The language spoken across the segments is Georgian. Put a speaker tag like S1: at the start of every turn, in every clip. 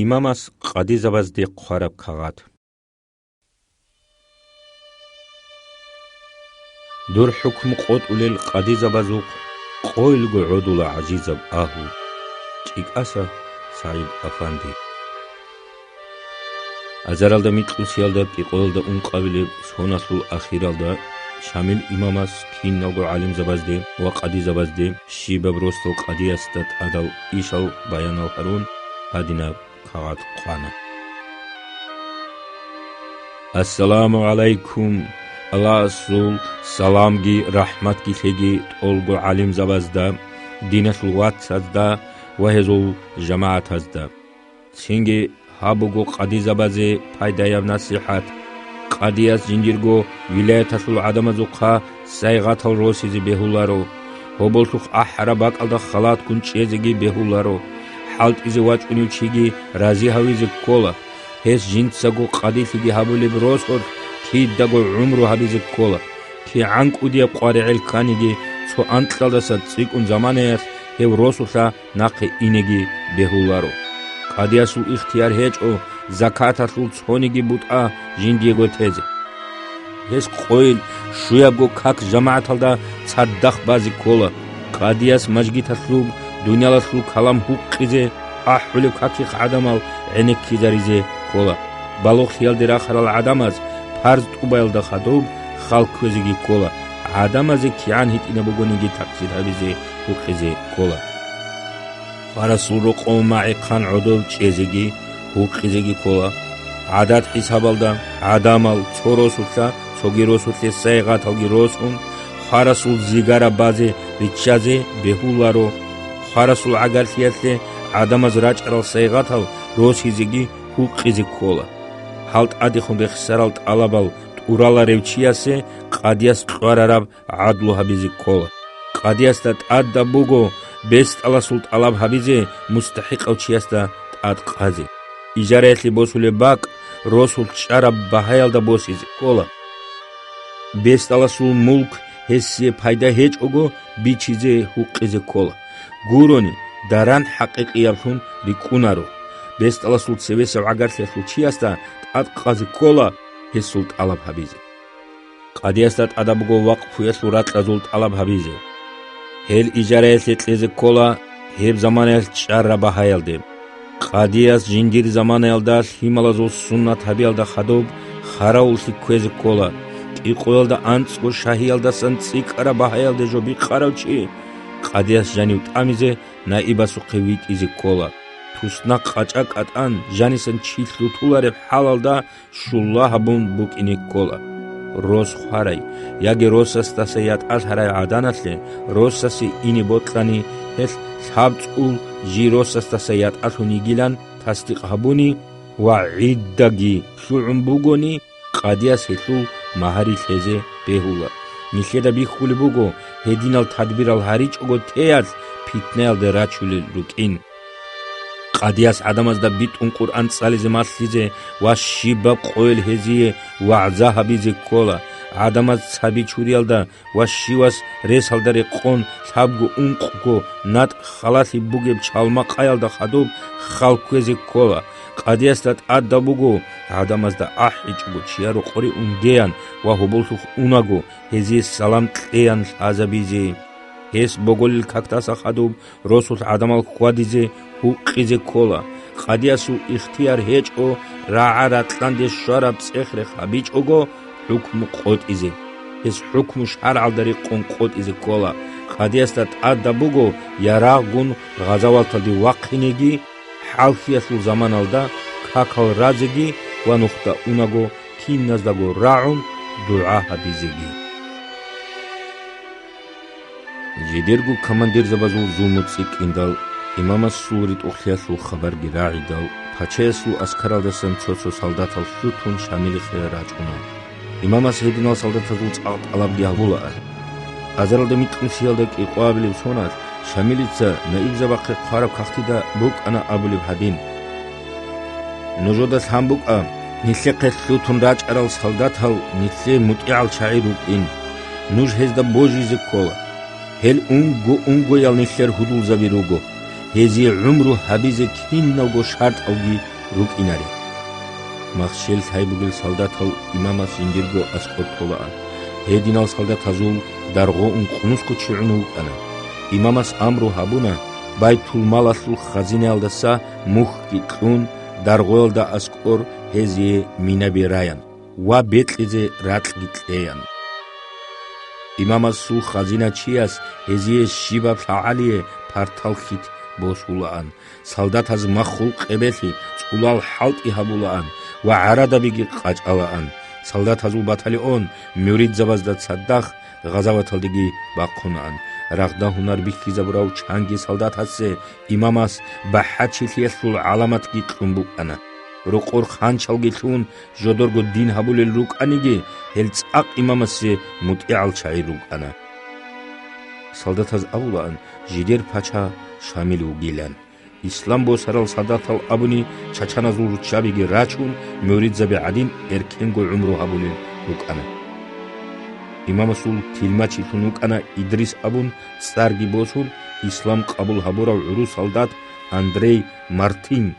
S1: იმამას ყადიზაბაზდი ყარაბ ქაღათ დურ ჰუქმ ყოტულელ ყადიზაბაზუყ ყოილგო უდულა აჯიზაბ აჰუ ჭიკასა საიდ აფანდი აზარალდა მიტყუსიალდა ყიყოლდა უნყავილე სონასულ ახირალდა შამილ იმამას ქინნოგო ალიმზაბაზდი ვა ყადიზაბაზდი შიბაბროსტო ყადიასტად ადალ იშალ ბაიანალ ჰარუნ ადინა ქაღათ ყანა ასალამუ ალაიკუმ ალასულ სალამგი რაჰმატგი ხეგი ტოლგო ალიმზაბაზდა დინასულ ვატსაზდა ვაჰეზულ ჟამაათაზდა ცინგი ჰაბუგო ყადიზაბაზე ფაიდაიავ ნასიჰათ ყადიას ჯინჯირგო ვილაიათასულ ადამაზუყა საიღათალ როსიზი ბეჰულარო ჰობოლსუხ აჰრა ბაკალდა ხალათ კუნჭეზიგი ბეჰულარო ჰალტიზე ვაჭუნიუჩიგი რაზიჰავიზი კოლა ჰეს ჯინცაგო ყადიფიგი ჰაბული ბროსორ ქიდაგო უმრო ჰაბიზი კოლა კი ანკუდია ყვარეელ ქანიგი ცო ანტლადასა ციკუნ ზამანეას ჰევ როსუსა ნახე ინეგი ბეჰულარო ყადიასულ იხთიარ ჰეჭო ზაქათასულ ცონიგი ბუტა ჟინდიეგო თეზე ეს ყოილ შუიაგო ქაკ ჟამაათალდა ცადდახ ბაზი კოლა ყადიას მაჯგითასლუ დუნიალასლუ ქალამ ჰუყიზე აჰული ქაკი ადამალ ენეკიზარიზე კოლა ბალოხიალ დერახალ ადამაზ ფარზ ტუბაილდა ხადობ ხალქვეზიგი კოლა ადამაზე ქიან ჰიტინა ბოგონიგი ტაქსიდავიზე ჰუყიზე კოლა ფარასულო ყომაი ხან უდოლ ჭეზიგი ჰუყიზიგი კოლა ადათ ჰისაბალდა ადამალ ცოროსულა ცოგიროსულე საიღათალგი როსუნ ხარასულ ზიგარა ბაზე რიჩაზე ბეჰულარო ხარასულ აგარსიასლე ადამაზ რაჭრალ საიღათალ როსიზიგი ჰუყიზი კოლა ჰალტ ადიხუნდე ხსარალ ტალაბალ ტურალარევჩიასე ყადიას ყარარაბ ადლუ ჰაბიზი კოლა ყადიასტა ტადდა ბუგო ბესტალასულ ტალაბ ჰაბიზე მუსტაჰიყავჩიასტა ტად ყაზე იჯარაეთლი ბოსულე ბაკ როსულ ჭარაბ ბაჰაялდა ბოსიზი კოლა ბესტალასულ მულკ ჰესიე ფაიდა ჰეჭოგო ბიჩიზე ჰუყიზე კოლა გურონი დარან ჰაყიყიაფუნ რიკუნარო ბესტალასულ ცევესა აგარსიასულ ჩიასტა ტად ყაზე კოლა ჰესულ ტალაბ ჰაბიზე ყადიასტა ტადაბუგო ვაყფუესულ რატლაზულ ტალაბ ჰაბიზე ჰელ იჯარაეთლი ტლეზე კოლა ჰებ ზამანეს ჭარა ბაჰაялდე ყადიას ჯინჯիր ზამანელდა ჰიმალაზულ სუნნათ ჰაბიალდა ხადობ ხარაულში ქვეზე კოლა ყიყოელდა ანწყო შაჰიალდა სანციკარა ბაჰაялდე ჟობი ყარავჩი ყადიას ჟანი უტამიზე ნაიბასუ ყევიტიზე კოლა თუსნა ყაჭა კატან ჟანისან ჩილუ თულარე ჰალალდა შულლა ჰაბუნ ბუკინი კოლა როს ხარაი იაგე როსასტასე იატას ჰარაი ადანასლე როსასი ინი ბოტლანი ეს საბწულ ჟიროსასტასე იატასუნი გილან თასტიყ ჰაბუნი ვა იდდაგი შუუმბუგონი ყადიას ჰესულ მაჰარი ხეზე ბეჰულა ნიხედა ბიხული ბუგო ჰედინალ თადბირალ ჰარიჭოგო თეას ფიტნელ და რაჩული რუკინ ყადიას ადამას და ბიტუნ ყურან წალიზე მასლიზე ვა შიბა ყოელ ჰეზიე ვა ზაჰაბიზე კოლა ადამას საბიჩურიალდა ვა შივას რესალდარე ყონ საბგო უნყგო ნატ ხალათი ბუგებ ჩალმა ყაялდა ხადობ ხალქვეზე კოლა ყადიასტა ტადდა ბუგო ადამას და აჰიჭგო ჩიარო ყორი უნგეან ვა ჰობოლსუხ უნაგო ჰეზიე სალამ ყეან აზაბიზე ეს ბოგოლილ ქაქტასა ხადობ როსულ ადამალ ხვადიზე ჰუყიზე კოლა ყადიასუ იხთიარ ჰეჭო რაარა ტლანდეს შარაბ წეხრე ხაბიჭოგო ჰუქმ ყოტიზე ეს ჰუქმ შარალდარი ყონ ყოტიზე კოლა ყადიასტა ტადდა ბუგო იარაღგუნ ღაზავალთალდი ვაყინეგი ჰალხიასულ ზამანალდა ქაქალ რაზეგი ვანუხტა უნაგო ქინნაზდაგო რაუნ დუა ჰაბიზეგი ჟიდერგუ კომანდირ ზაბაზულ ზუმუცი კინდალ იმამას სულრით უხლიასულ ხაბარგი რაიდალ ფაჩესულ ასქარალდასან ცოცო სალდათალ შუთუნ შამილი ხერაჭუნა იმამას ჰედინალ სალდათალ წალაბგი აბულა აზარალდა მიტყუსიალდა ყიყვაბილი სონას შამილიცა ნაიბზაბახე ხარაბ ხახტიდა ბუკანა აბული ჰადინ ნუჟოდა სამბუკა ნიხეყე შუთუნ რაჭარალ სალდათალ ნიხე მუტიალ ჩაირუკინ ნუჟ ჰეზდა ბოჟიზე კოლა ჰელ უნგო 얄 ნიხერ ჰუდულ ზაბირუგო هزی عمرو حبیز کین نوگو شرط اوگی رکیناری مخشل تایبوگل سالدات ال امام سینجرگو اسقط طولان هدینال سالدات ازول درغو اون قنوس کو چعنو انا امام اس امرو هبونا بایتول مال اسل خزینه الدسا مخ کیتون درغول دا اسقور هزی مینابی رایان و بیتلیزه راتل گیتلیان امام اسل خزینه چیاس هزی شیبا فعالیه پارتالخیت بوسولان سالدات از مخول قبلی چولال حالتی هبولان و عرادا بیگی قاچالان سالدات ازول باتالیون میورید زبازداد صداخ غزاواتالدگی باقونان رغدا هنر بیخی زبراو چانگی سالدات هسته اماماس با حچیلیسول علامت گی تلون انا رقور خان چالگی تلون جدرگو دین هبول روک انیگی هلچ اق اماماسی متعال چای روک انا سالدات از اولان جدیر پاچا شامل وگیلن اسلام بو سرال سادات ال ابونی چچانا زول چابیگی راچون میورید زبی عدین ارکنگو عمرو هبولین روکانا امام سول تیلماچی تونوکانا ادریس ابون سارگی بوسول اسلام قبول هبورا عرو سالدات اندری مارتین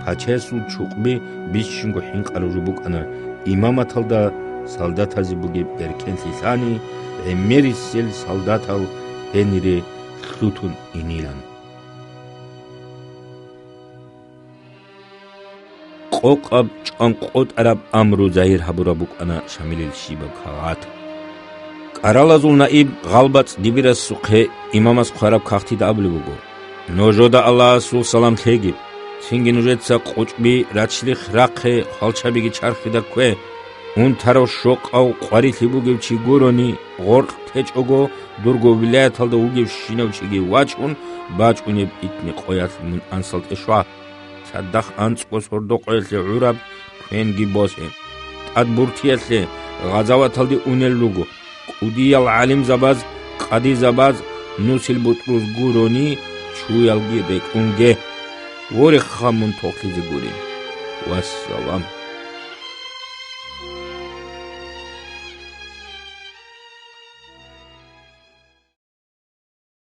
S1: پاچه سول چوقبی بیششنگو حین قلو بوکانا امام اتالدا سالدات هزی بوگی ارکن تیسانی میری سیل سالدات ال هنری خلوتون اینیلان قوقب چانقوت عرب امرو زهیر هبورا بوکانا شامل الشیبا کاغات قرالازول نائب غالبات دیبیرس سوقه اماماس قراب کاختی دا ابلی بوگو نوجودا الله سول سلام تیگی سینگی نوجتسا قوچبی رچلی خراقه خالچابیگی چرخی دا کوه اون تارو شوق او قواری تیبوگیو چی گورونی غرق تیچ اوگو درگو ولایت هلده اوگیو شینو چیگی واچون باچونی ایتنی قویت من انسالت اشوا صدق انسقو سردو قویت عرب توینگی باسه تدبورتیت غزاوات هلده اونل لوگو قودیال علم زباز قدی زباز نوسیل بطروز گورونی چویالگی بکونگه وری خامون توخیز گورین والسلام